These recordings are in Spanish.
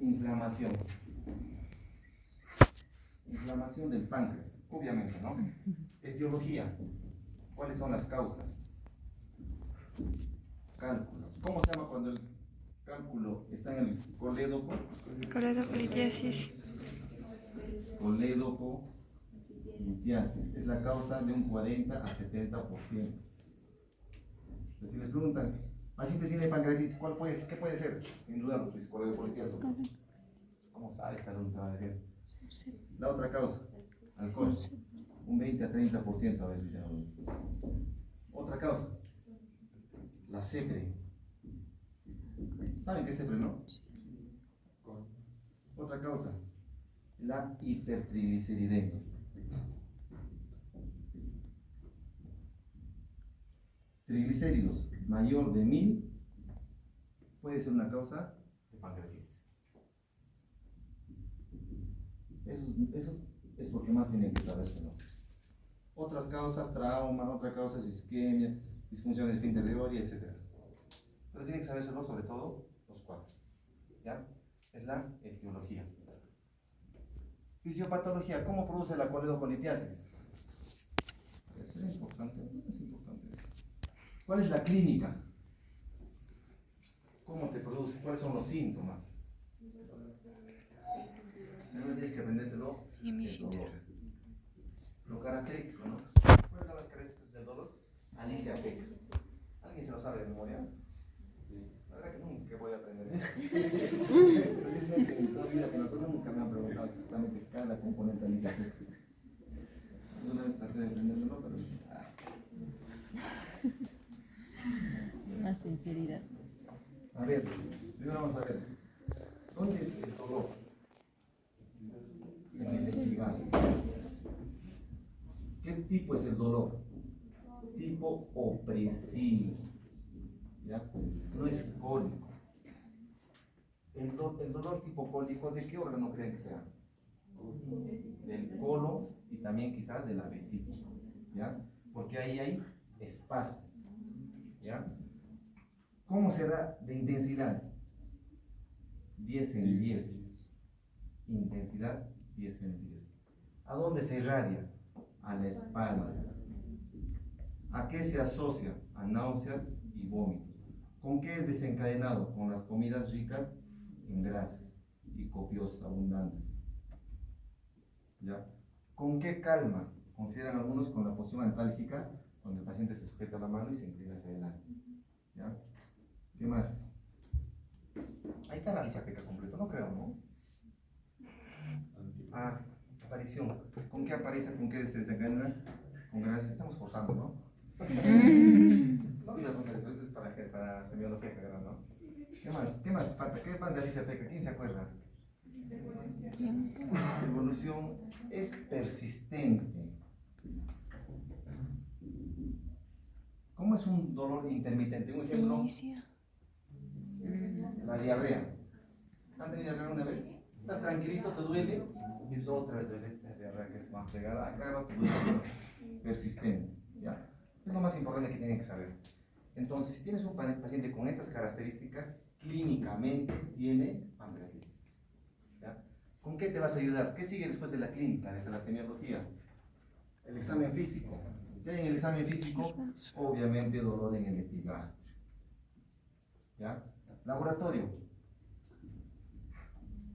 inflamación. Inflamación del páncreas, obviamente, ¿no? Etiología. ¿Cuáles son las causas? Cálculo. ¿Cómo se llama cuando el cálculo está en el colédoco? Coledocolitiasis. Coledocolitiasis. Es la causa de un 40 a 70%. Entonces, si les preguntan, paciente tiene pancreatitis, ¿qué puede ser? Sin duda, pues, coledocolitiasis. ¿Cómo sabe esta alumno? Te va a decir. La otra causa, alcohol. Un 20 a 30% a veces dicen algunos. Otra causa, la CEPRE. ¿Saben qué es CEPRE, no? Otra causa, la hipertrigliceridemia. Triglicéridos mayor de 1000 puede ser una causa de pancreatitis. Eso es lo que más tienen que saberse, ¿no? Otras causas, trauma, otra causa es isquemia, disfunción del esfínter de Oddi, etc. Pero tienen que sabérselo sobre todo los 4. ¿Ya? Es la etiología. Fisiopatología, ¿cómo produce la coledocolitiasis? Es importante, es importante eso. ¿Cuál es la clínica? ¿Cómo te produce? ¿Cuáles son los síntomas? No tienes que aprendértelo. Lo característico, ¿no? ¿Cuáles son las características del dolor? Alicia Peck. ¿Alguien se lo sabe de memoria? Sí. La verdad que nunca voy a aprender eso. Felizmente en toda mi vida que me acuerdo nunca me han preguntado exactamente cada componente de Alicia Peck. Una vez traté de aprendérmelo, pero... Más sinceridad. A ver, primero vamos a ver. ¿Dónde es el dolor? En el epigastrio. ¿Qué tipo es el dolor? Tipo opresivo. ¿Ya? No es cólico. El dolor tipo cólico, ¿de qué órgano creen que sea? Del colon y también quizás de la vesícula. ¿Ya? Porque ahí hay espasmo. ¿Ya? ¿Cómo será de intensidad? 10 en 10. Intensidad 10 en 10. ¿A dónde se irradia? A la espalda. ¿A qué se asocia? A náuseas y vómitos. ¿Con qué es desencadenado? Con las comidas ricas en grasas y copiosas, abundantes. ¿Ya? ¿Con qué calma? Consideran algunos con la posición antálgica, donde el paciente se sujeta la mano y se inclina hacia adelante. ¿Ya? ¿Qué más? Ahí está la Alicia Peck completo, no creo, ¿no? Ah, aparición. ¿Con qué aparece? ¿Con qué se desencadena? Con grasas. Estamos forzando, ¿no? No digas con eso es para semiología general, ¿no? ¿Qué más? ¿Qué más falta? ¿Qué más de Alicia Peck? ¿Quién se acuerda? La evolución es persistente. ¿Cómo es un dolor intermitente? Un ejemplo. La diarrea. ¿Han tenido diarrea una vez? Estás tranquilito, te duele y es otra vez duele esta diarrea que es más pegada. Acá no te duele. Persistente. ¿Ya? Es lo más importante que tienen que saber. Entonces, si tienes un paciente con estas características, clínicamente tiene pancreatitis. ¿Ya? ¿Con qué te vas a ayudar? ¿Qué sigue después de la clínica, desde la semiología? El examen físico. Ya en el examen físico, obviamente dolor en el epigastrio. ¿Ya? Laboratorio.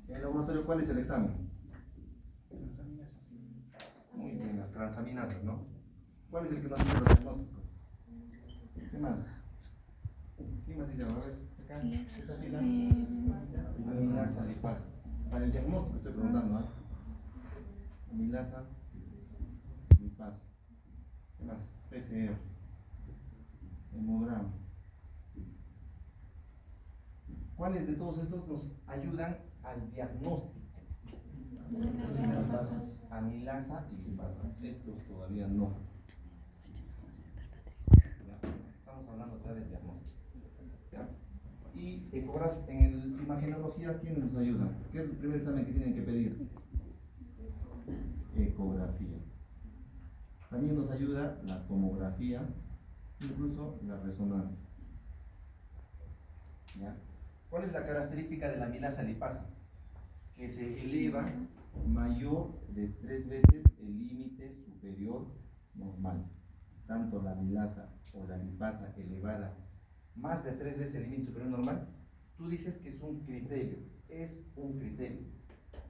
¿En el laboratorio cuál es el examen? Muy bien, las transaminasas, ¿no? ¿Cuál es el que nos dice los diagnósticos? ¿Qué más? ¿Qué más dice? A ver, acá, esta fila. Amilasa, lipasa. Para el diagnóstico estoy preguntando, ¿no? Amilasa, lipasa. ¿Qué más? PCR. Hemograma. ¿Cuáles de todos estos nos ayudan al diagnóstico? Amilasa y lipasa. Estos todavía no. Estamos hablando ya del diagnóstico. ¿Ya? Y en el imagenología, ¿quién nos ayuda? ¿Qué es el primer examen que tienen que pedir? Ecografía. También nos ayuda la tomografía, incluso la resonancia. ¿Ya? ¿Cuál es la característica de la amilasa lipasa? que se eleva mayor de 3 veces el límite superior normal. Tanto la amilasa o la lipasa elevada más de 3 veces el límite superior normal, tú dices que es un criterio. Es un criterio.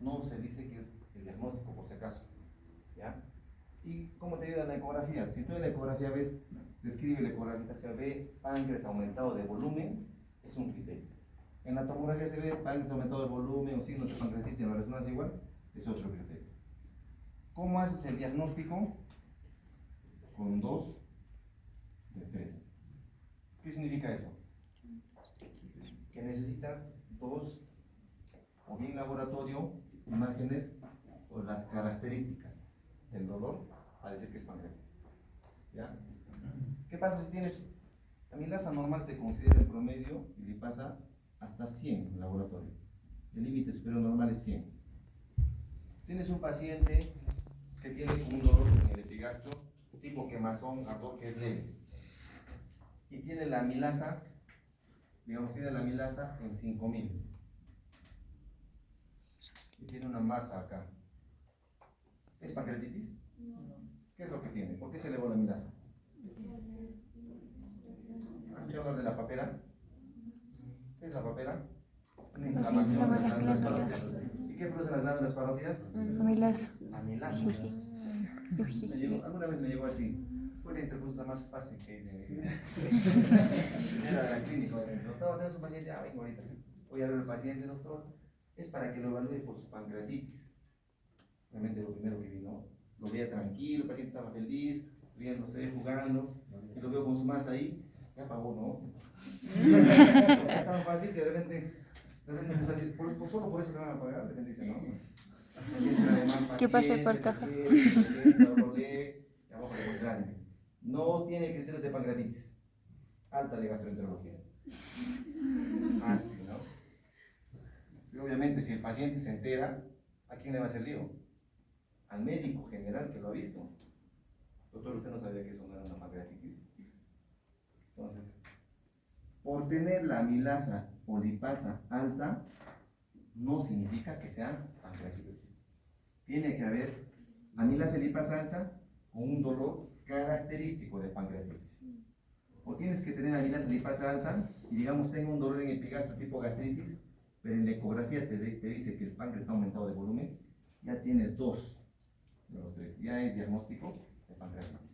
No se dice que es el diagnóstico, por si acaso. ¿Ya? ¿Y cómo te ayuda la ecografía? Si tú en la ecografía ves, describe la ecografía, se ve páncreas aumentado de volumen, es un criterio. En la tomografía se ve páncreas aumentado de volumen o signos de pancreatitis, en la resonancia igual, es otro criterio. ¿Cómo haces el diagnóstico? Con 2 de 3. ¿Qué significa eso? Que necesitas 2, o bien laboratorio, imágenes o las características del dolor para decir que es pancreatitis. ¿Ya? ¿Qué pasa si tienes amilasa normal? Se considera el promedio y lipasa hasta 100 en laboratorio. El límite superior normal es 100. Tienes un paciente que tiene un dolor en el epigastro tipo quemazón, ardor, que es leve, y tiene la amilasa, digamos, tiene la amilasa en 5000 y tiene una masa acá. ¿Es pancreatitis? No. ¿Qué es lo que tiene? ¿Por qué se elevó la amilasa? ¿Has escuchado hablar de la papera? ¿Qué es la papera? Una inflamación de las glándulas parótidas. ¿Y qué producen las glándulas parótidas? Amilasa. Amilasa. Alguna vez me llegó así. Fue la interconsulta más fácil que hice. Era de la clínica. Doctor, tenemos un paciente. Vengo ahorita. Voy a ver al paciente, doctor. Es para que lo evalúe por su pancreatitis. Realmente lo primero que vino, lo veía tranquilo, el paciente estaba feliz, riéndose, jugando, y lo veo con su masa ahí, ya pagó, ¿no? Es tan fácil que de repente es fácil, solo por eso te van a pagar, de repente dicen, no. ¿Qué pasa por caja? No tiene criterios de pancreatitis, alta de gastroenterología. Así, ¿no? Y obviamente si el paciente se entera, ¿a quién le va a hacer lío? Al médico general que lo ha visto. Doctor, usted no sabía que eso no era una pancreatitis. Entonces, por tener la amilasa o lipasa alta, no significa que sea pancreatitis. Tiene que haber amilasa y lipasa alta con un dolor característico de pancreatitis. O tienes que tener amilasa y lipasa alta y digamos tengo un dolor en el epigastro tipo gastritis, pero en la ecografía te dice que el páncreas está aumentado de volumen, ya tienes 2 de los 3, ya es diagnóstico de pancreatitis.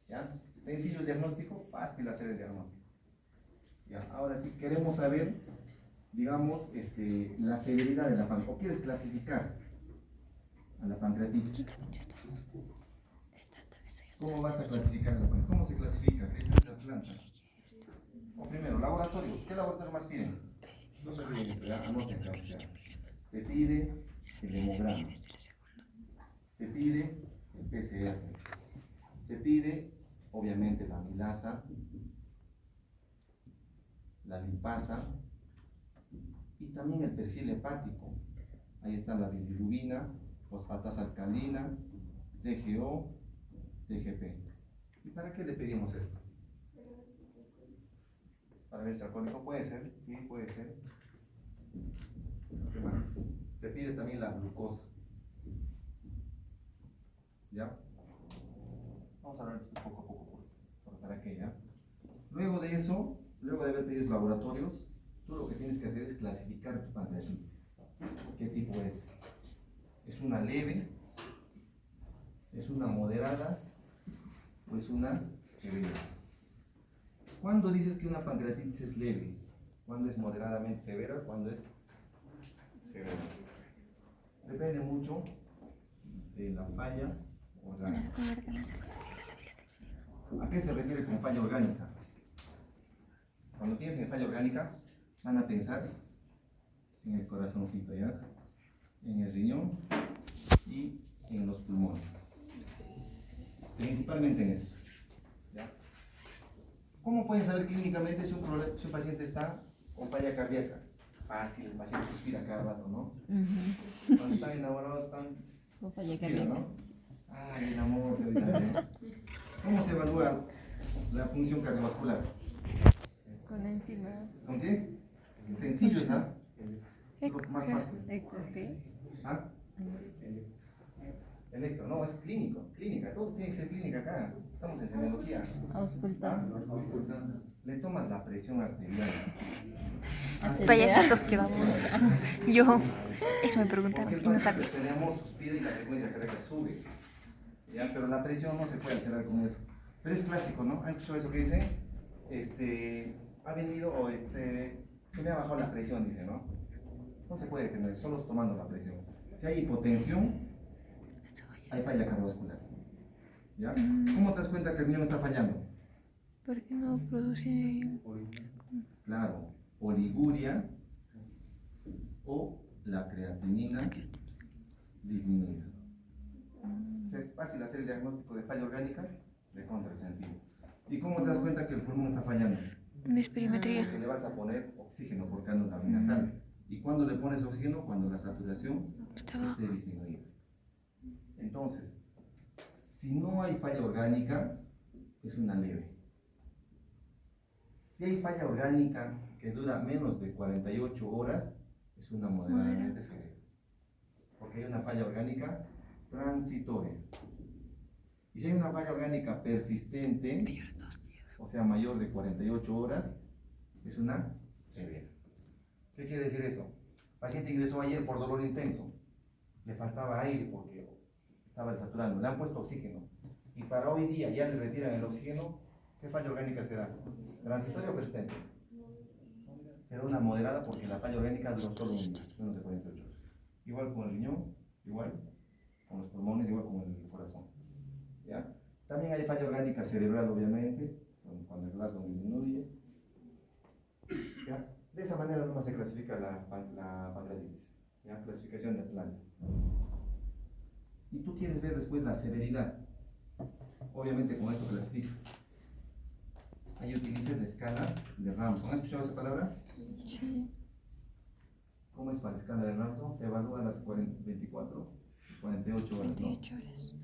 ¿Ya? Sencillo el diagnóstico, fácil hacer el diagnóstico. ¿Ya? Ahora sí queremos saber, digamos, la severidad de la pancreatitis, o quieres clasificar a la pancreatitis. ¿Cómo vas a clasificar a la pancreatitis? ¿Cómo se clasifica? ¿Qué planta? O primero, laboratorio. ¿Qué laboratorio más piden? No se olviden esto, ya anoten. Se pide el hemograma, se pide el PCR, se pide obviamente la amilasa, la lipasa y también el perfil hepático. Ahí está la bilirrubina, fosfatasa alcalina, TGO, TGP. ¿Y para qué le pedimos esto? Para ver si alcohólico puede ser, sí, puede ser. ¿Qué más? Se pide también la glucosa. ¿Ya? Vamos a hablar después poco a poco, para qué, ¿ya? Luego de eso, luego de haber pedido los laboratorios, tú lo que tienes que hacer es clasificar tu pancreatitis. ¿Qué tipo es? ¿Es una leve? ¿Es una moderada? ¿O es una severa? ¿Cuándo dices que una pancreatitis es leve? ¿Cuándo es moderadamente severa? ¿Cuándo es severa? Depende mucho de la falla orgánica. ¿A qué se refiere con falla orgánica? Cuando piensan en falla orgánica, van a pensar en el corazoncito, ¿ya? En el riñón y en los pulmones. Principalmente en eso. ¿Ya? ¿Cómo pueden saber clínicamente si un paciente está con falla cardíaca? Fácil, el paciente suspira cada rato, ¿no? Cuando están enamorados están suspiran, ¿no? Ay, el amor, te dicen, ¿no? ¿Cómo se evalúa la función cardiovascular? Con enzimas. ¿Con qué? Sencillo, ¿sabes? Es lo más fácil. ¿Eco qué? ¿Ah? Electro, no, es clínico, clínica, todos tienen que ser clínica acá, estamos en semiología. Auscultando. Le tomas la presión arterial. Payasitos que vamos. Yo, eso me Porque preguntaron el y no paciente sabía. tenemos suspira y la frecuencia cardíaca sube. ¿Ya? Pero la presión no se puede alterar con eso. Pero es clásico, ¿no? ¿Han escuchado eso que dice? Ha venido o se me ha bajado la presión, dice, ¿no? No se puede tener, solo tomando la presión. Si hay hipotensión, hay falla cardiovascular. ¿Ya? ¿Cómo te das cuenta que el riñón está fallando? ¿Por qué no produce? Claro, oliguria o la creatinina disminuida. O sea, es fácil hacer el diagnóstico de falla orgánica, de contra sencillo. ¿Y cómo te das cuenta que el pulmón está fallando? Mi espirometría. Porque le vas a poner oxígeno por cánula nasal. ¿Y cuándo le pones oxígeno? Cuando la saturación esté disminuida. Entonces, si no hay falla orgánica, es una leve. Si hay falla orgánica que dura menos de 48 horas, es una moderadamente severa. Porque hay una falla orgánica transitoria. Y si hay una falla orgánica persistente, o sea, mayor de 48 horas, es una severa. ¿Qué quiere decir eso? El paciente ingresó ayer por dolor intenso, le faltaba aire porque estaba desaturando, le han puesto oxígeno, y para hoy día ya le retiran el oxígeno. ¿Qué falla orgánica será? ¿Transitoria o persistente? Será una moderada porque la falla orgánica duró solo menos de 48 horas. Igual con el riñón, igual con los pulmones, igual con el corazón. ¿Ya? También hay falla orgánica cerebral, obviamente, cuando el Glasgow disminuye. ¿Ya? De esa manera nomás se clasifica la pancreatitis. ¿Ya? Clasificación de Atlanta. Y tú quieres ver después la severidad. Obviamente con esto clasificas. Ahí utilizas la escala de Ramsson. ¿Has escuchado esa palabra? Sí. ¿Cómo es para la escala de Ramsson? Se evalúa las 24, 48 horas, ¿no? 48 horas.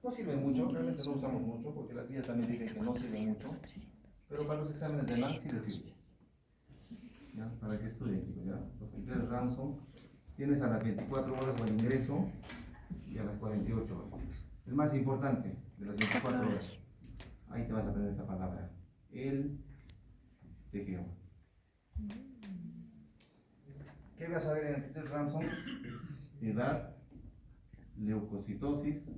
No sirve mucho, realmente no usamos mucho, porque las guías también dicen que no sirve mucho. Pero para los exámenes de MAC sí les sirve. ¿Ya? Para que estudien, chicos, ¿ya? Los criterios Ramsson tienes a las 24 horas o al ingreso y a las 48 horas. El más importante de las 24 horas. Ahí te vas a aprender esta palabra. El TGO. ¿Qué vas a ver en el criterio Ramsson? Edad, leucocitosis,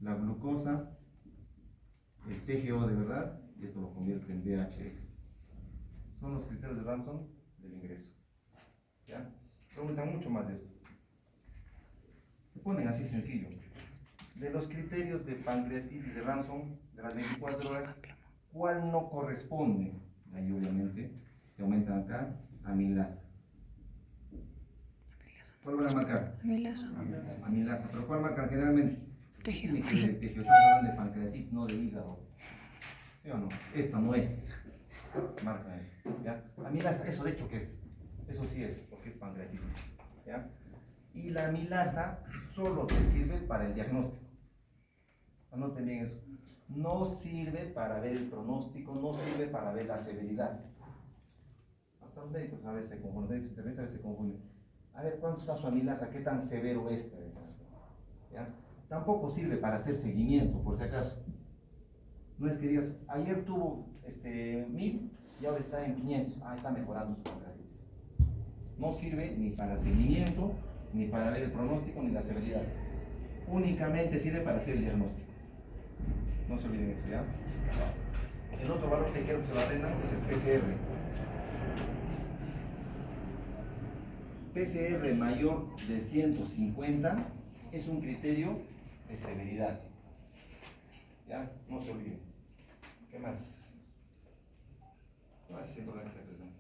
la glucosa, el TGO de verdad, y esto lo convierte en DHF. Son los criterios de Ramsson del ingreso. ¿Ya? Preguntan mucho más de esto. Te ponen así sencillo. De los criterios de pancreatitis de Ramsson, de las 24 horas, ¿cuál no corresponde? Ahí obviamente te aumentan acá amilasa. ¿Cuál van a marcar? Amilasa. ¿Pero cuál marcan generalmente? Tiene que ver el tejido. Estamos hablando de pancreatitis, no de hígado. ¿Sí o no? Esta no es. Marca eso. ¿Ya? Amilasa, eso de hecho que es. Eso sí es, porque es pancreatitis. ¿Ya? Y la amilasa solo te sirve para el diagnóstico. Anoten bien eso. No sirve para ver el pronóstico, no sirve para ver la severidad. Hasta los médicos a veces se confunden, los médicos internistas a veces se confunden. A ver, ¿cuánto está su amilasa? ¿Qué tan severo es? ¿Ya? Tampoco sirve para hacer seguimiento, por si acaso. No es que digas, ayer tuvo 1000 y ahora está en 500. Ah, está mejorando su pancreatitis. No sirve ni para seguimiento, ni para ver el pronóstico, ni la severidad. Únicamente sirve para hacer el diagnóstico. No se olviden eso, ¿ya? El otro valor que quiero que se lo aprendan es el PCR. PCR mayor de 150 es un criterio de severidad. ¿Ya? No se olviden. ¿Qué más? ¿Qué más es importante que se aprendan?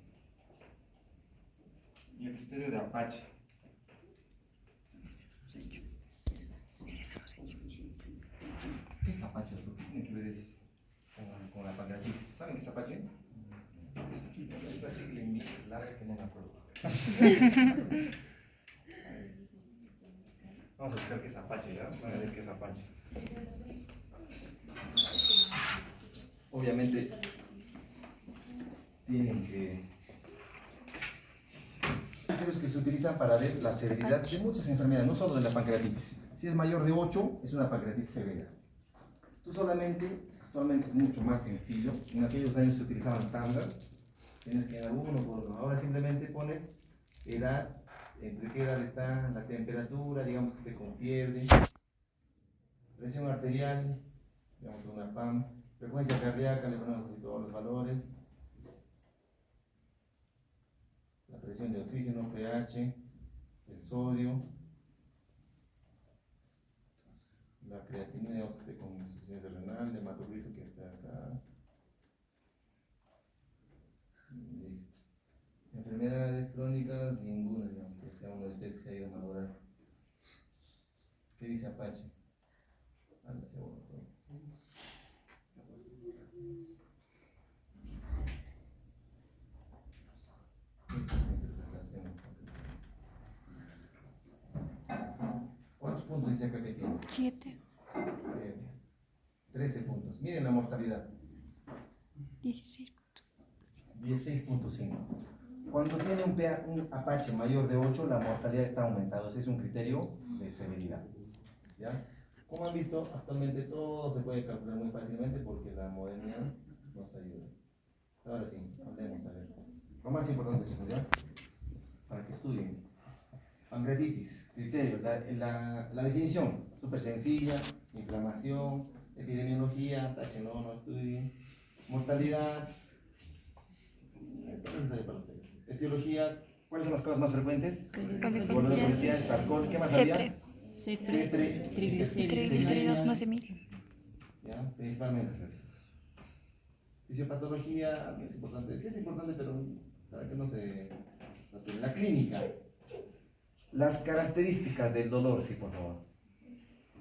Y el criterio de Apache. ¿Qué es Apache? Lo que tiene que ver es con la pancreatitis. ¿Saben qué es Apache? Esta sigla en inglés es larga que no me acuerdo. Vamos a buscar qué es Apache, ¿ya? Van a ver qué es Apache. Obviamente tienen que criterios que se utilizan para ver la severidad de muchas enfermedades, no solo de la pancreatitis. Si es mayor de 8, es una pancreatitis severa. Tú solamente es mucho más sencillo. En aquellos años se utilizaban tandas. Tienes que dar uno por uno. Ahora simplemente pones edad, entre qué edad está, la temperatura, digamos que esté con fiebre, presión arterial, digamos una PAM, frecuencia cardíaca, le ponemos así todos los valores, la presión de oxígeno, pH, el sodio, la creatinina, digamos que esté con insuficiencia renal, el hematocrito que está acá. Listo. Enfermedades crónicas, ninguna, digamos que sea uno de ustedes que se haya ido a madurar. ¿Qué dice Apache? Anda, seguro. ¿Cuántos puntos dice acá que tiene? 7. 13 puntos. Miren la mortalidad. 16. 16.5. Cuando tiene un Apache mayor de 8, la mortalidad está aumentada. Ese es un criterio de severidad. ¿Ya? Como han visto, actualmente todo se puede calcular muy fácilmente porque la modernidad nos ayuda. Ahora sí, hablemos a ver. Lo más importante, chicos, ¿ya? Para que estudien. Pancreatitis, criterio, la definición, súper sencilla, inflamación, epidemiología, tache no estudien, mortalidad, esto es necesario para ustedes. Etiología, ¿cuáles son las cosas más frecuentes? Colitis, alcohol, ¿qué más había? Cepre, Triglicéridos más de 1000. ¿Ya? Principalmente es eso. Fisiopatología, es importante, sí es importante, pero para que no se... La clínica. Las características del dolor, sí, por favor.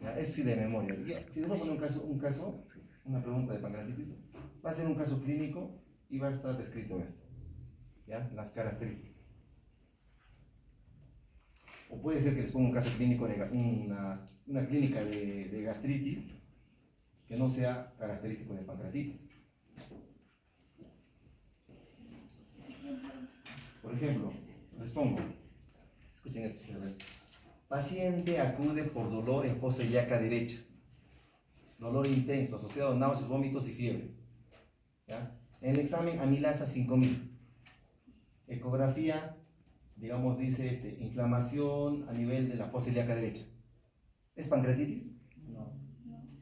¿Ya? Eso sí de memoria. Ya, si nos poner una pregunta de pancreatitis, va a ser un caso clínico y va a estar descrito esto. ¿Ya? Las características. O puede ser que les ponga un caso clínico de una clínica de gastritis que no sea característico de pancreatitis. Por ejemplo, les pongo, escuchen esto, paciente acude por dolor en fosa ilíaca derecha, dolor intenso asociado a náuseas, vómitos y fiebre. ¿Ya? En el examen amilasa 5000, ecografía, digamos, dice inflamación a nivel de la fosa ilíaca derecha. ¿Es pancreatitis? No.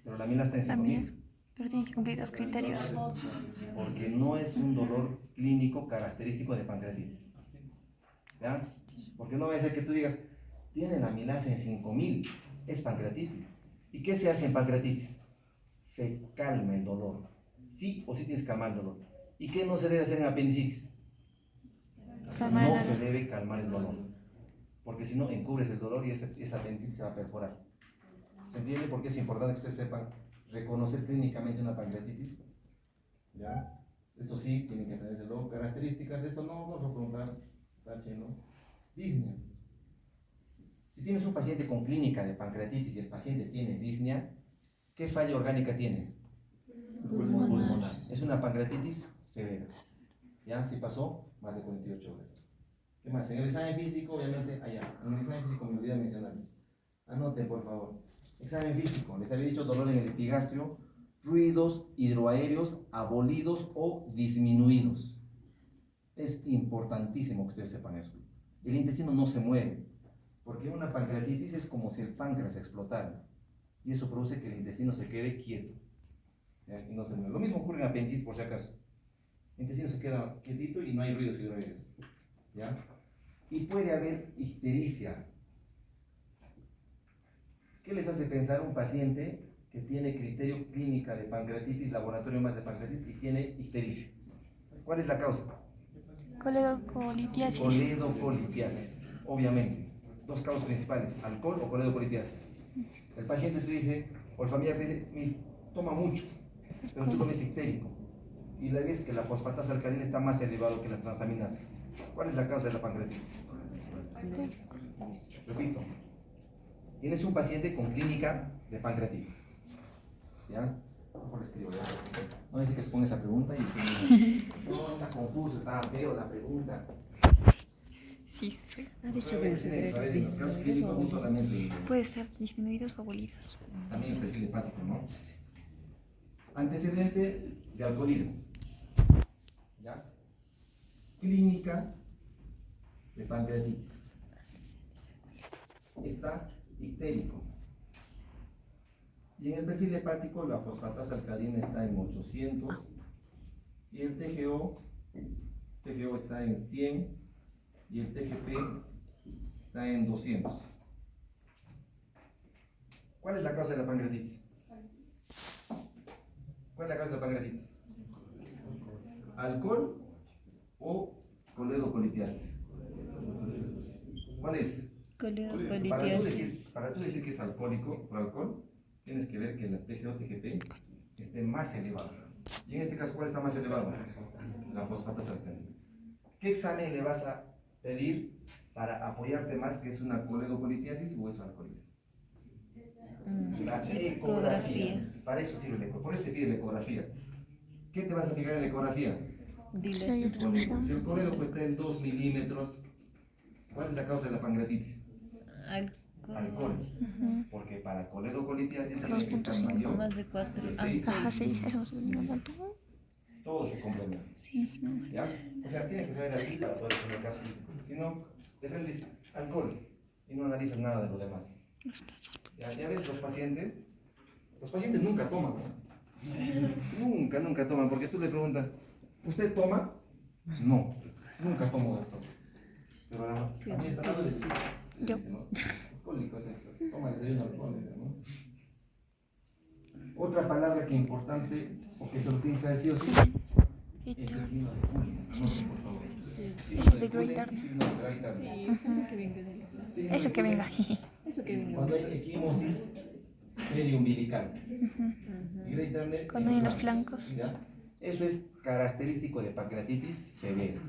Pero la amilasa está en 5000. Pero tiene que cumplir los criterios. Porque no es un dolor clínico característico de pancreatitis. ¿Ya? Porque no va a ser que tú digas, tiene la amilasa en 5000, es pancreatitis. ¿Y qué se hace en pancreatitis? Se calma el dolor. Sí o sí tienes que calmar el dolor. ¿Y qué no se debe hacer en apendicitis? No se debe calmar el dolor. Porque si no, encubres el dolor y esa apendicitis se va a perforar. ¿Se entiende por qué es importante que ustedes sepan reconocer clínicamente una pancreatitis? ¿Ya? Esto sí, tienen que aprendérselo. Características, esto no vamos a preguntar. ¿No? Disnea. Si tienes un paciente con clínica de pancreatitis y el paciente tiene disnea, ¿qué falla orgánica tiene? Pulmonar. Es una pancreatitis severa. ¿Ya? Si pasó, más de 48 horas. ¿Qué más? En el examen físico, obviamente, allá. En el examen físico me olvidé mencionarles. Anoten, por favor. Examen físico. Les había dicho dolor en el epigastrio, ruidos hidroaéreos abolidos o disminuidos. Es importantísimo que ustedes sepan eso. El intestino no se mueve, porque una pancreatitis es como si el páncreas explotara, y eso produce que el intestino se quede quieto, ¿ya? Y no se mueve. Lo mismo ocurre en apendicitis, por si acaso. El intestino se queda quietito y no hay ruidos hidroaéreos, ¿ya? Y puede haber ictericia. ¿Qué les hace pensar un paciente que tiene criterio clínica de pancreatitis, laboratorio más de pancreatitis, y tiene ictericia? ¿Cuál es la causa? Coledocolitiasis. Coledocolitiasis, obviamente. Dos causas principales, alcohol o coledocolitiasis. El paciente te dice, o el familiar te dice, toma mucho, pero tú lo ves ictérico. Y la ves que la fosfatasa alcalina está más elevado que las transaminasas. ¿Cuál es la causa de la pancreatitis? Repito, tienes un paciente con clínica de pancreatitis. ¿Ya? Mejor escribo, ¿ya? No dice que te ponga esa pregunta y no, está confuso, está feo la pregunta. Sí, sí. Has dicho Pero que tienes que saber, en los casos disminuidos clínicos no o solamente, Puede ser disminuidos o abolidos. también el perfil hepático, ¿no? Antecedente de alcoholismo. ¿Ya? Clínica de pancreatitis. Está ictérico. Y en el perfil hepático la fosfatasa alcalina está en 800 y el TGO está en 100 y el TGP está en 200. ¿Cuál es la causa de la pancreatitis? ¿Cuál es la causa de la pancreatitis? ¿Alcohol o coledocolitiasis? ¿Cuál es? coledocolitiasis. Para tú decir que es alcohólico por alcohol, tienes que ver que la TGO-TGP esté más elevada. Y en este caso, ¿cuál está más elevada? La fosfatasa alcalina. ¿Qué examen le vas a pedir para apoyarte más que es una coledocolitiasis o es alcoholismo? La ecografía. Para eso sirve la ecografía. Por eso se pide la ecografía. ¿Qué te vas a fijar en la ecografía? Sí, hay El otra coledo. opción. Si el coledo pues, está en 2 milímetros, ¿cuál es la causa de la pancreatitis? Alcohol. Porque para coledocolitiasis tiene que estar 2.5. mayor Más de 4. de Ah, 6. Ajá, sí, eso es un dato. Todo se complementa. Sí, no. ¿Ya? O sea, tiene que saber así para poder poner el caso clínico. Si no, defendes alcohol y no analizas nada de lo demás. Ya ves, los pacientes nunca toman, ¿no? Nunca toman, porque tú le preguntas, ¿usted toma? No, nunca tomo, doctor. Pero a mí está dando Yo. ¿no? Alcohólico es esto, toma desayuno alcohólico, ¿no? Otra palabra que es importante, o que se lo tienes que saber sí o sí, es el signo de Cullen. Anoten, por favor. Eso es de Great Turner. Signo de Great Turner. que venga. Signo Eso de que Cullen, venga. Eso que venga. cuando hay equimosis periumbilical. Y Great Turner Cuando hay en los flancos. ¿ya? Eso es característico de pancreatitis severa.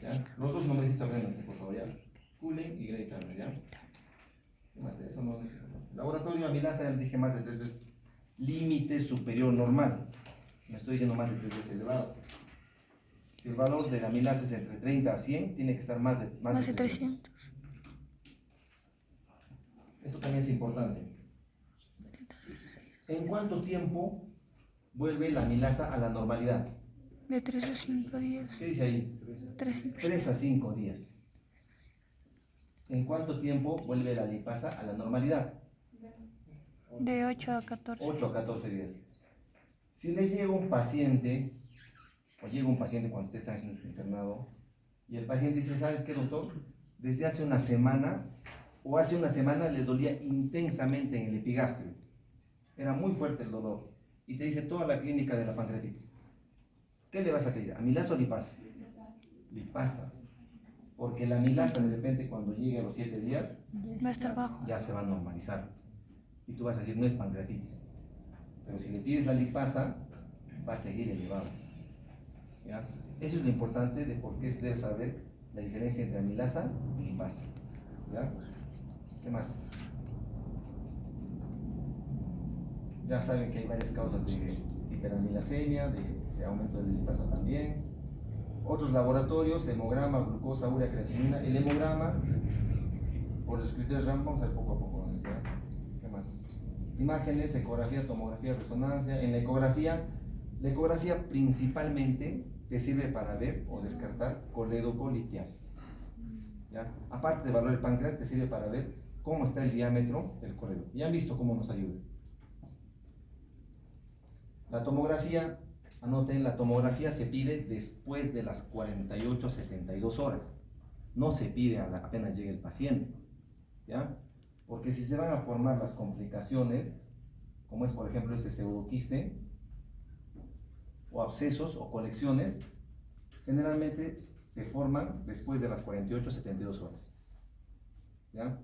¿Ya? Los dos nombrecitos apréndanse, por favor, ¿ya? Cullen y Great Turner, ¿ya? ¿Qué más? Eso no es. Laboratorio amilasa, ya les dije, más de 3 veces. Límite superior normal. Me estoy diciendo más de 3 veces elevado. Si el valor de la amilasa es entre 30 a 100, tiene que estar más de 300. Esto también es importante. ¿En cuánto tiempo vuelve la amilasa a la normalidad? De 3 a 5 días. ¿Qué dice ahí? 3 a 5 días. ¿En cuánto tiempo vuelve la lipasa a la normalidad? De 8 a 14. 8 a 14 días. Si les llega un paciente, o llega un paciente cuando ustedes están haciendo su internado, y el paciente dice, ¿sabes qué, doctor? Desde hace una semana, o hace una semana le dolía intensamente en el epigastrio. Era muy fuerte el dolor. Y te dice toda la clínica de la pancreatitis. ¿Qué le vas a pedir? ¿Amilasa o lipasa? Lipasa. Porque la amilasa de repente cuando llegue a los 7 días Va a estar bajo. ya se va a normalizar. Y tú vas a decir, no es pancreatitis. Pero si le pides la lipasa, va a seguir elevado. ¿Ya? Eso es lo importante de por qué se debe saber la diferencia entre amilasa y lipasa. ¿Ya? ¿Qué más? Ya saben que hay varias causas de hiperamilasemia, de aumento de lipasa también. Otros laboratorios, hemograma, glucosa, urea, creatinina. El hemograma, por los criterios RAM, vamos a ver poco a poco. ¿Ya? ¿Qué más? Imágenes, ecografía, tomografía, resonancia. En la ecografía principalmente te sirve para ver o descartar coledocolitiasis. ¿Ya? Aparte de valor del páncreas, te sirve para ver cómo está el diámetro del coledo. Ya han visto cómo nos ayuda. La tomografía, anoten, la tomografía se pide después de las 48 a 72 horas. No se pide apenas llegue el paciente. ¿Ya? Porque si se van a formar las complicaciones, como es por ejemplo este pseudoquiste, o abscesos o colecciones, generalmente se forman después de las 48 a 72 horas. ¿Ya?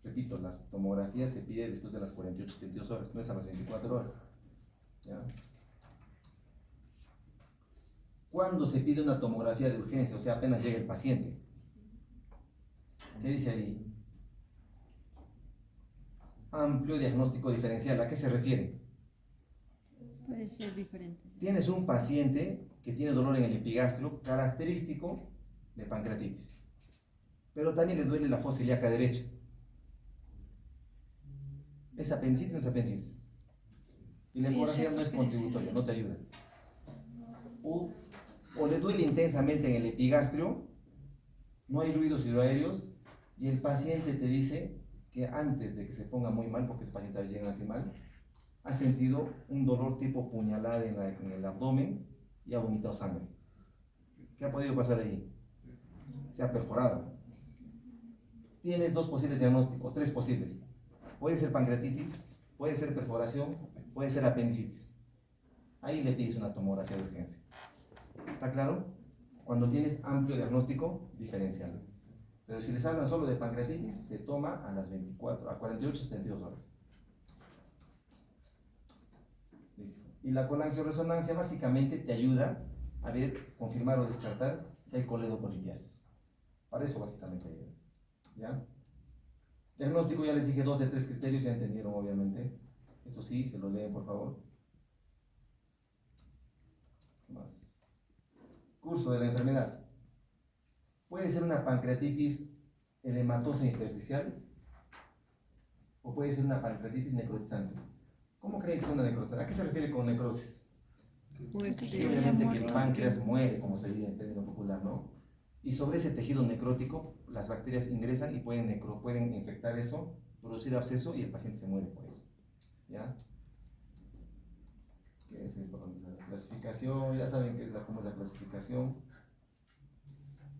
Repito, la tomografía se pide después de las 48 a 72 horas, no es a las 24 horas. ¿Ya? ¿Cuándo se pide una tomografía de urgencia? O sea, apenas llega el paciente. ¿Qué dice ahí? Amplio diagnóstico diferencial. ¿A qué se refiere? Puede ser diferente. Sí. Tienes un paciente que tiene dolor en el epigastrio característico de pancreatitis. pero también le duele la fosa ilíaca derecha. ¿Es apendicitis o no es apendicitis? Y la Sí, ecografía sí, no es porque sí, contributoria, no te ayuda. O le duele intensamente en el epigastrio, no hay ruidos hidroaéreos, y el paciente te dice que antes de que se ponga muy mal, porque los pacientes a veces llegan así mal, ha sentido un dolor tipo puñalada en el abdomen y ha vomitado sangre. ¿Qué ha podido pasar ahí? Se ha perforado. Tienes dos posibles diagnósticos, tres posibles. Puede ser pancreatitis, puede ser perforación, puede ser apendicitis. Ahí le pides una tomografía de urgencia. ¿Está claro? Cuando tienes amplio diagnóstico diferencial. Pero si les hablan solo de pancreatitis, se toma a las 24, a 48, 72 horas. Listo. Y la colangioresonancia básicamente te ayuda a ver, confirmar o descartar si hay coledocolitiasis. Para eso básicamente ayuda. ¿Ya? Diagnóstico, ya les dije 2 de 3 criterios, ya entendieron obviamente. Esto sí, se lo leen por favor. ¿Qué más? Curso de la enfermedad. Puede ser una pancreatitis edematosa intersticial o puede ser una pancreatitis necrotizante. ¿Cómo creen que es una necrosis? ¿A qué se refiere con necrosis? Muerte. Sí, obviamente que el páncreas muere, como se dice en término popular, ¿no? Y sobre ese tejido necrótico, las bacterias ingresan y pueden infectar eso, producir absceso y el paciente se muere por eso. ¿Ya? ¿Qué es esto? La clasificación, ya saben cómo es la clasificación.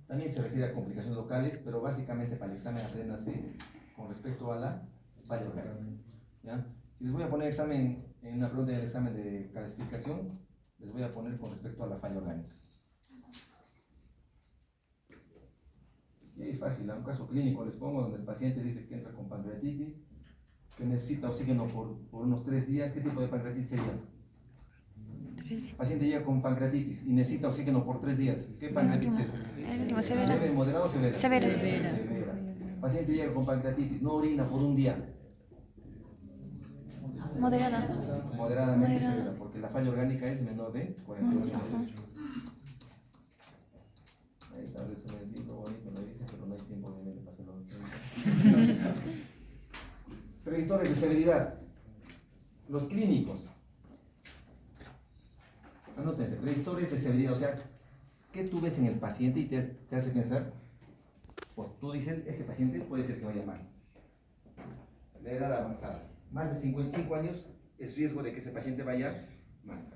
También se refiere a complicaciones locales, pero básicamente para el examen apréndanse con respecto a la falla orgánica. ¿Ya? Si les voy a poner examen, en una pregunta del examen de clasificación, les voy a poner con respecto a la falla orgánica. Y es fácil, a un caso clínico les pongo donde el paciente dice que entra con pancreatitis, que necesita oxígeno por unos 3 días. ¿Qué tipo de pancreatitis sería? El paciente llega con pancreatitis y necesita oxígeno por 3 días. ¿Qué pancreatitis es? Severa. ¿Leve, moderada o severa? Severa. Severa. El paciente llega con pancreatitis, no orina por un día. Moderada. Moderadamente severa, porque la falla orgánica es menor de 48 horas. Ahí está el resumencito bonito, lo dice, pero no hay tiempo obviamente para hacerlo. Predictores de severidad. Los clínicos. Anótense, predictores de severidad, o sea, ¿qué tú ves en el paciente y te hace pensar? Pues tú dices, este paciente puede ser que vaya mal. La edad avanzada, más de 55 años, es riesgo de que ese paciente vaya mal.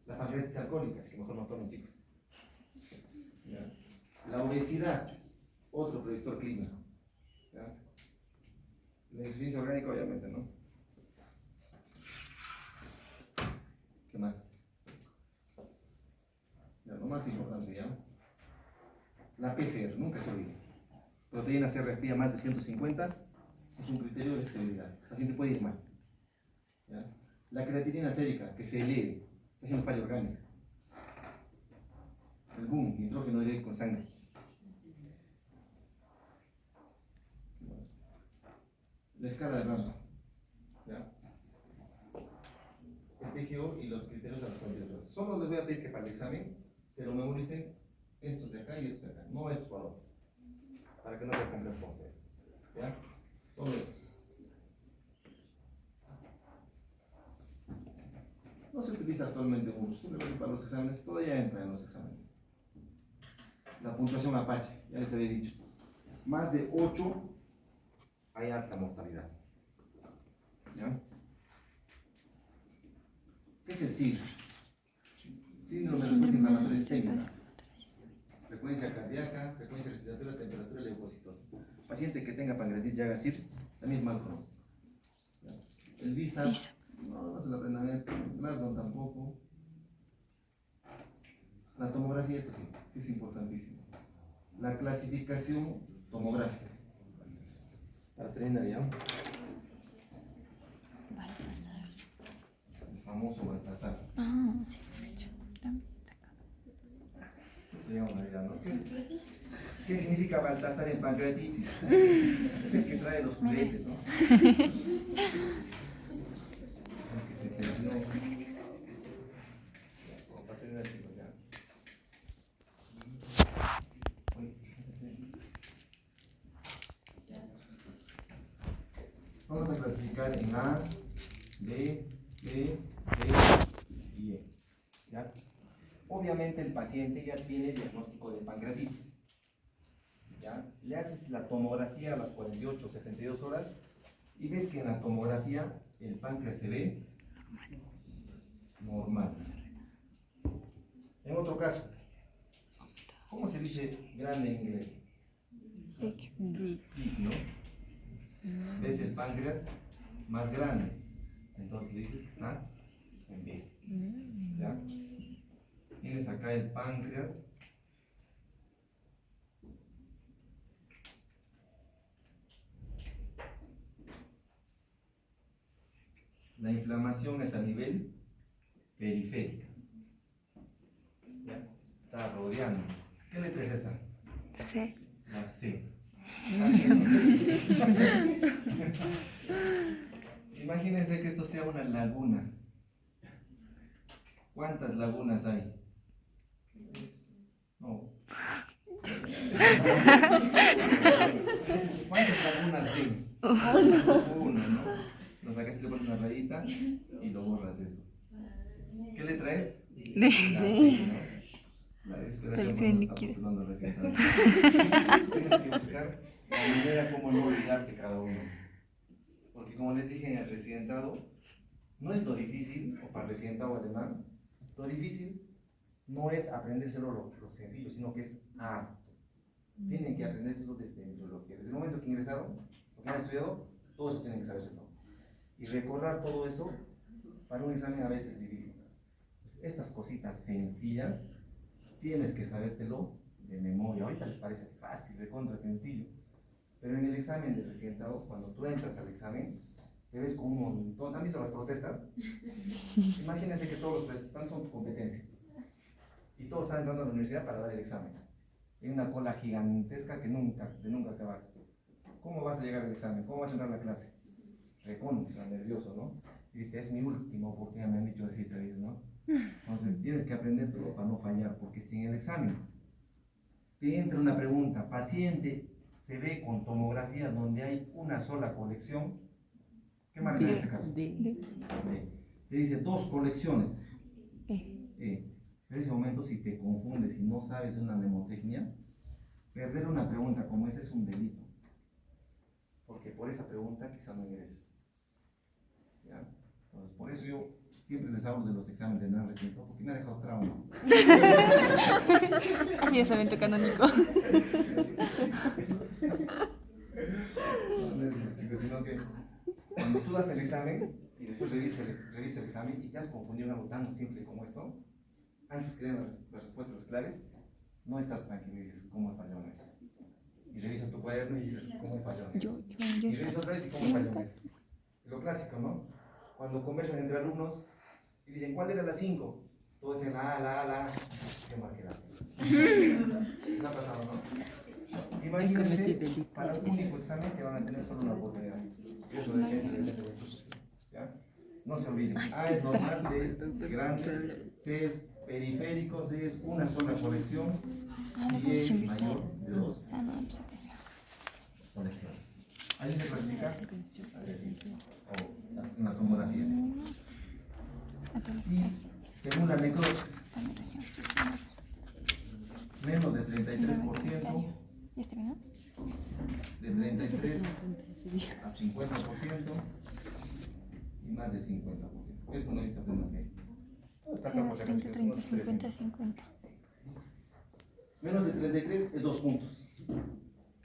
La pancreatitis alcohólica, así que mejor no tomen, chicos. ¿Ya? La obesidad, otro predictor clínico. ¿Ya? La insuficiencia orgánica, obviamente, ¿no? ¿Qué más? Ya, lo más importante, ¿ya? La PCR, nunca se olvide. Proteína C reactiva más de 150 es un criterio de severidad. El paciente puede ir mal. ¿Ya? La creatinina sérica, que se eleve, está haciendo falla orgánica. El boom, nitrógeno directo con sangre. La escala de Ramsay. ¿Ya? El TGO y los criterios adaptativos. Solo les voy a pedir que para el examen se lo memoricen estos de acá y estos de acá, no estos valores, para que no sea complejo para ustedes. ¿Ya? Solo eso. No se utiliza actualmente mucho, simplemente para los exámenes, todavía entra en los exámenes. La puntuación Apache, ya les había dicho. Más de 8 hay alta mortalidad. ¿Ya? ¿Qué es el SIR? Síndrome de respuesta inflamatoria sistémica. Frecuencia cardíaca, frecuencia respiratoria, temperatura y leucocitos. Paciente que tenga pancreatitis y haga SIRS, también es mal conocido. El VISA, no se lo aprendan esto. Glasgow tampoco. La tomografía, esto sí es importantísimo. La clasificación tomográfica. Para terminar ya. El famoso Baltasar. Ah, sí, has hecho. Llegamos a mirar, ¿no? ¿Qué significa Baltasar en pancreatitis? Es el que trae los juguetes, ¿no? Las conexiones. Para terminar, chicos, ya. Uy, Vamos a clasificar en A, B, C, D y E. ¿Ya? Obviamente el paciente ya tiene diagnóstico de pancreatitis. ¿Ya? Le haces la tomografía a las 48 o 72 horas y ves que en la tomografía el páncreas se ve normal. En otro caso, ¿cómo se dice grande en inglés? Big. Big, ¿no? ¿Ves el páncreas más grande? Entonces le dices que está en B. ¿Ya? Tienes acá el páncreas. La inflamación es a nivel periférico. ¿Ya? Está rodeando. ¿Qué letra es esta? C. La C. La C, ¿no? Imagínense que esto sea una laguna. ¿Cuántas lagunas hay? No. ¿Cuántas lagunas ven? Uno, ¿no? Lo sacas y le pones una rayita y lo borras eso. ¿Qué letra es? La T, ¿no? La desesperación cuando estamos postulando recién. Tienes que buscar la manera como no olvidarte cada uno. Porque como les dije en el residentado, no es lo difícil, o para el residentado alemán, lo difícil no es aprendérselo lo sencillo, sino que es harto. Tienen que aprendérselo desde embriología. Desde el momento que ingresaron, lo que han estudiado, todo eso tienen que saberlo. Y recorrer todo eso para un examen a veces es difícil. Pues estas cositas sencillas, tienes que sabértelo de memoria. Ahorita les parece fácil, recontra sencillo. Pero en el examen de residentado, cuando tú entras al examen, te ves con un montón. ¿Han visto las protestas? Imagínense que todos los protestantes son competencia. Y todos están entrando a la universidad para dar el examen. Hay una cola gigantesca que nunca acaba. ¿Cómo vas a llegar al examen? ¿Cómo vas a entrar a la clase? Recontra nervioso, ¿no? Y dices, es mi última oportunidad, me han dicho así, ¿no? Entonces tienes que aprender todo para no fallar, porque si en el examen te entra una pregunta, paciente se ve con tomografía donde hay una sola colección, ¿qué marca en ese caso? D. Te dice dos colecciones. En ese momento, si te confundes y no sabes una mnemotecnia, perder una pregunta como esa es un delito. Porque por esa pregunta quizá no ingreses. ¿Ya? Entonces, por eso yo siempre les hablo de los exámenes de NAN recién, porque me ha dejado trauma. Así es evento canónico. No es eso, chicos, sino que cuando tú das el examen y después revisas el examen y te has confundido en algo tan simple como esto, antes que den las respuestas claves, no estás tranquilo y dices, ¿cómo he fallado en eso? Y revisas tu cuaderno y dices, ¿cómo he fallado en eso? Y revisas otra vez y ¿cómo he fallado en esto? Lo clásico, ¿no? Cuando conversan entre alumnos y dicen, ¿cuál era la 5? Todos dicen, la. ¿Qué marqué la? ¿Qué ha pasado, no? Imagínense, para un único examen que van a tener solo una oportunidad. Eso de gente, ¿ya? No se olviden. A es normal, B es grande, C es periférico, D es una sola colección y E es mayor de dos colecciones. Ahí se clasifica una tomografía. Y según la necrosis, menos de 33%, de 33 a 50% y más de 50%. Eso no dice apenas así. 30, 50, 50. Menos de 33 es 2 puntos.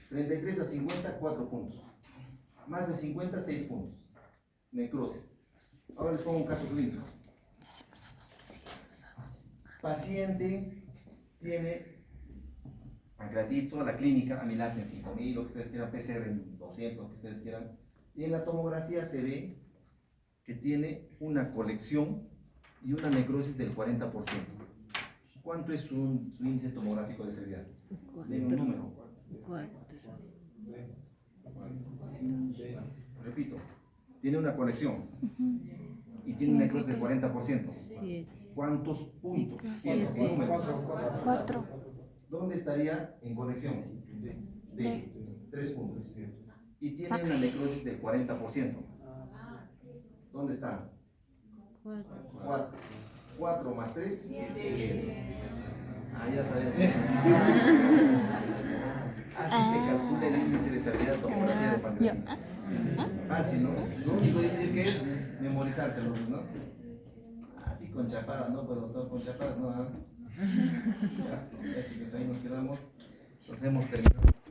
33 a 50, 4 puntos. Más de 50, 6 puntos. Necrosis. Ahora les pongo un caso clínico. Paciente tiene pancreatitis, toda la clínica, amilasa en 5000, lo que ustedes quieran, PCR en 200, lo que ustedes quieran. Y en la tomografía se ve que tiene una colección y una necrosis del 40%. ¿Cuánto es su índice tomográfico de severidad? Denme un número. 4. Repito, tiene una colección y tiene una necrosis del 40%. 7. ¿Cuántos puntos? 7. ¿Qué número? 4. ¿Dónde estaría en conexión? De 3 puntos. y tiene una necrosis del 40%. ¿Dónde está? 4. 4 más 3, 7. Ah, ya sabes. Así se calcula el índice de salinidad tomografía de pancreatitis. Fácil, ¿no? Lo único difícil que es memorizárselo, ¿no? Así con chapadas, ¿no? Pues doctor, con chapadas, no. Ya, chicos, ahí nos quedamos. Nos hemos terminado.